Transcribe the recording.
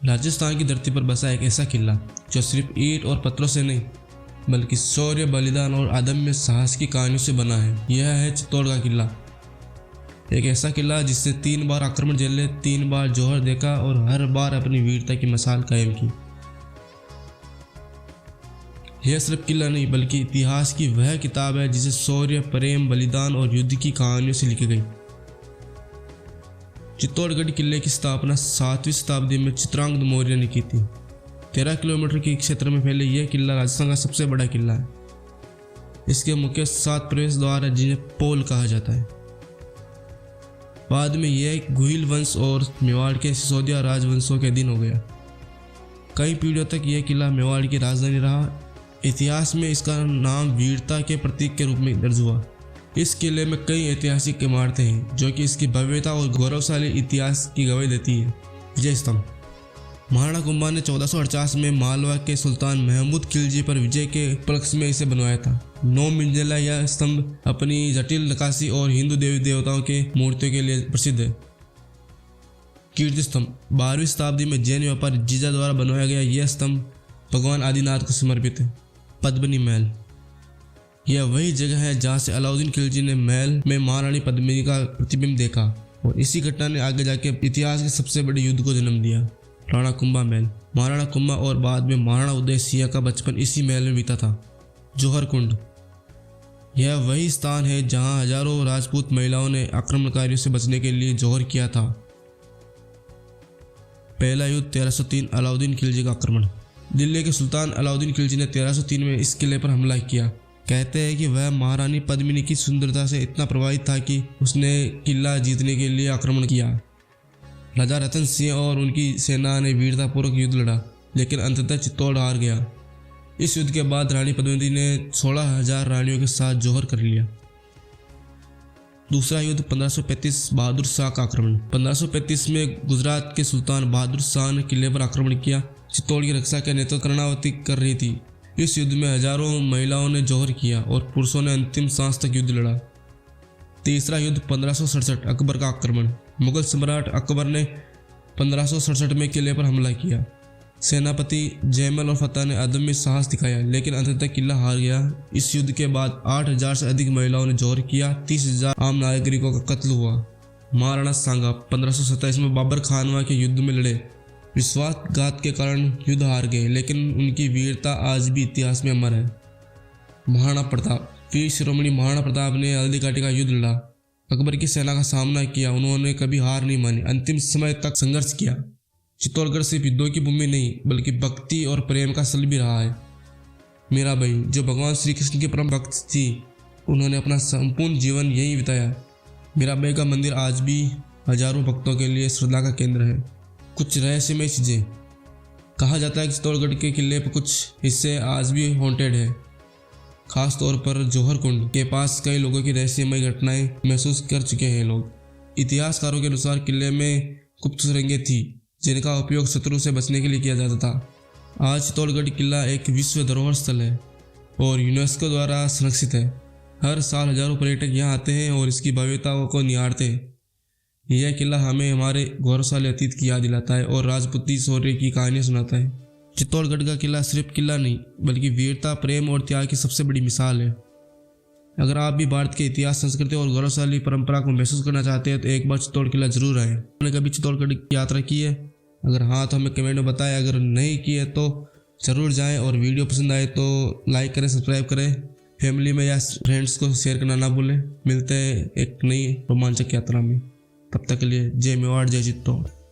राजस्थान की धरती पर बसा एक ऐसा किला जो सिर्फ ईंट और पत्थरों से नहीं बल्कि शौर्य, बलिदान और अदम्य साहस की कहानियों से बना है। यह है चित्तौड़ का किला। एक ऐसा किला जिसने 3 बार आक्रमण झेले, 3 बार जौहर देखा और हर बार अपनी वीरता की मिसाल कायम की। यह सिर्फ किला नहीं बल्कि इतिहास की वह किताब है जिसे शौर्य, प्रेम, बलिदान और युद्ध की कहानियों से लिखी गई। चित्तौड़गढ़ किले की स्थापना 7वीं शताब्दी में चित्रांगद मौर्य ने की थी। 13 किलोमीटर के क्षेत्र में फैले यह किला राजस्थान का सबसे बड़ा किला है। इसके मुख्य 7 प्रवेश द्वार है जिन्हें पोल कहा जाता है। बाद में यह गुहिल वंश और मेवाड़ के सिसोदिया राजवंशों के अधीन हो गया। कई पीढ़ियों तक यह किला मेवाड़ की राजधानी रहा। इतिहास में इसका नाम वीरता के प्रतीक के रूप में दर्ज हुआ। इस किले में कई ऐतिहासिक इमारतें हैं जो कि इसकी भव्यता और गौरवशाली इतिहास की गवाही देती है। विजय स्तंभ। महाराणा कुंभा ने 1448 में मालवा के सुल्तान महमूद खिलजी पर विजय के उपलक्ष्य में इसे बनवाया था। 9 मंजिला यह स्तंभ अपनी जटिल नक्काशी और हिंदू देवी देवताओं के मूर्तियों के लिए प्रसिद्ध है। कीर्ति स्तंभ। 12वीं शताब्दी में जैन व्यापारी जीजा द्वारा बनवाया गया यह स्तंभ भगवान आदिनाथ को समर्पित है। पद्मिनी महल। यह वही जगह है जहां से अलाउद्दीन खिलजी ने महल में महारानी पद्मिनी का प्रतिबिंब देखा और इसी घटना ने आगे जाके इतिहास के सबसे बड़े युद्ध को जन्म दिया। राणा कुंभा महल। महाराणा कुंभा और बाद में महाराणा उदय सिंह का बचपन इसी महल में बीता था। जौहर कुंड। यह वही स्थान है जहां हजारों राजपूत महिलाओं ने आक्रमणकारियों से बचने के लिए जौहर किया था। पहला युद्ध 1303 अलाउद्दीन खिलजी का आक्रमण। दिल्ली के सुल्तान अलाउद्दीन खिलजी ने 1303 में इस किले पर हमला किया। कहते हैं कि वह महारानी पद्मिनी की सुंदरता से इतना प्रभावित था कि उसने किला जीतने के लिए आक्रमण किया। राजा रतन सिंह और उनकी सेना ने वीरतापूर्वक युद्ध लड़ा लेकिन अंततः चित्तौड़ हार गया। इस युद्ध के बाद रानी पद्मिनी ने 16,000 रानियों के साथ जौहर कर लिया। दूसरा युद्ध 1535 बहादुर शाह का आक्रमण। 1535 में गुजरात के सुल्तान बहादुर शाह ने किले पर आक्रमण किया। चित्तौड़ की रक्षा का नेतृत्व कर्णावती कर रही थी। इस युद्ध में हजारों महिलाओं ने जौहर किया और पुरुषों ने अंतिम सांस तक युद्ध लड़ा। तीसरा युद्ध 1567 अकबर का आक्रमण। मुगल सम्राट अकबर ने 1567 में किले पर हमला किया। सेनापति जयमल और फतेह ने अदम्य साहस दिखाया लेकिन अंततः किला हार गया। इस युद्ध के बाद 8,000 से अधिक महिलाओं ने जौहर किया। 30,000 आम नागरिकों का कत्ल हुआ। महाराणा सांगा 1527 में बाबर खानवा के युद्ध में लड़े। विश्वासघात के कारण युद्ध हार गए लेकिन उनकी वीरता आज भी इतिहास में अमर है। महाराणा प्रताप। वीर शिरोमणि महाराणा प्रताप ने हल्दी घाटी का युद्ध लड़ा। अकबर की सेना का सामना किया। उन्होंने कभी हार नहीं मानी, अंतिम समय तक संघर्ष किया। चित्तौड़गढ़ सिर्फ युद्धों की भूमि नहीं बल्कि भक्ति और प्रेम का स्थल भी रहा है। मीराबाई जो भगवान श्री कृष्ण की परम भक्त थी, उन्होंने अपना संपूर्ण जीवन यहीं बिताया। मीराबाई का मंदिर आज भी हजारों भक्तों के लिए श्रद्धा का केंद्र है। कुछ रहस्यमय चीजें। कहा जाता है कि चित्तौड़गढ़ के किले पर कुछ हिस्से आज भी हॉन्टेड है। खास तौर पर जौहर कुंड के पास कई लोगों की रहस्यमय घटनाएं महसूस कर चुके हैं लोग। इतिहासकारों के अनुसार किले में गुप्त सुरंगें थी जिनका उपयोग शत्रु से बचने के लिए किया जाता था। आज चित्तौड़गढ़ किला एक विश्व धरोहर स्थल है और यूनेस्को द्वारा संरक्षित है। हर साल हजारों पर्यटक यहाँ आते हैं और इसकी भव्यताओं को निहारते हैं। यह किला हमें हमारे गौरवशाली अतीत की याद दिलाता है और राजपूती शौर्य की कहानियां सुनाता है। चित्तौड़गढ़ का किला सिर्फ किला नहीं बल्कि वीरता, प्रेम और त्याग की सबसे बड़ी मिसाल है। अगर आप भी भारत के इतिहास, संस्कृति और गौरवशाली परंपरा को महसूस करना चाहते हैं तो एक बार चित्तौड़ किला जरूर आएं। आपने कभी चित्तौड़गढ़ की यात्रा की है? अगर हाँ तो हमें कमेंट में बताएं। अगर नहीं की है तो ज़रूर जाएं और वीडियो पसंद आए तो लाइक करें, सब्सक्राइब करें। फैमिली में या फ्रेंड्स को शेयर करना ना भूलें। मिलते हैं एक नई रोमांचक यात्रा में। तब तक के लिए जय मेवाड़, जय चित्तौड़।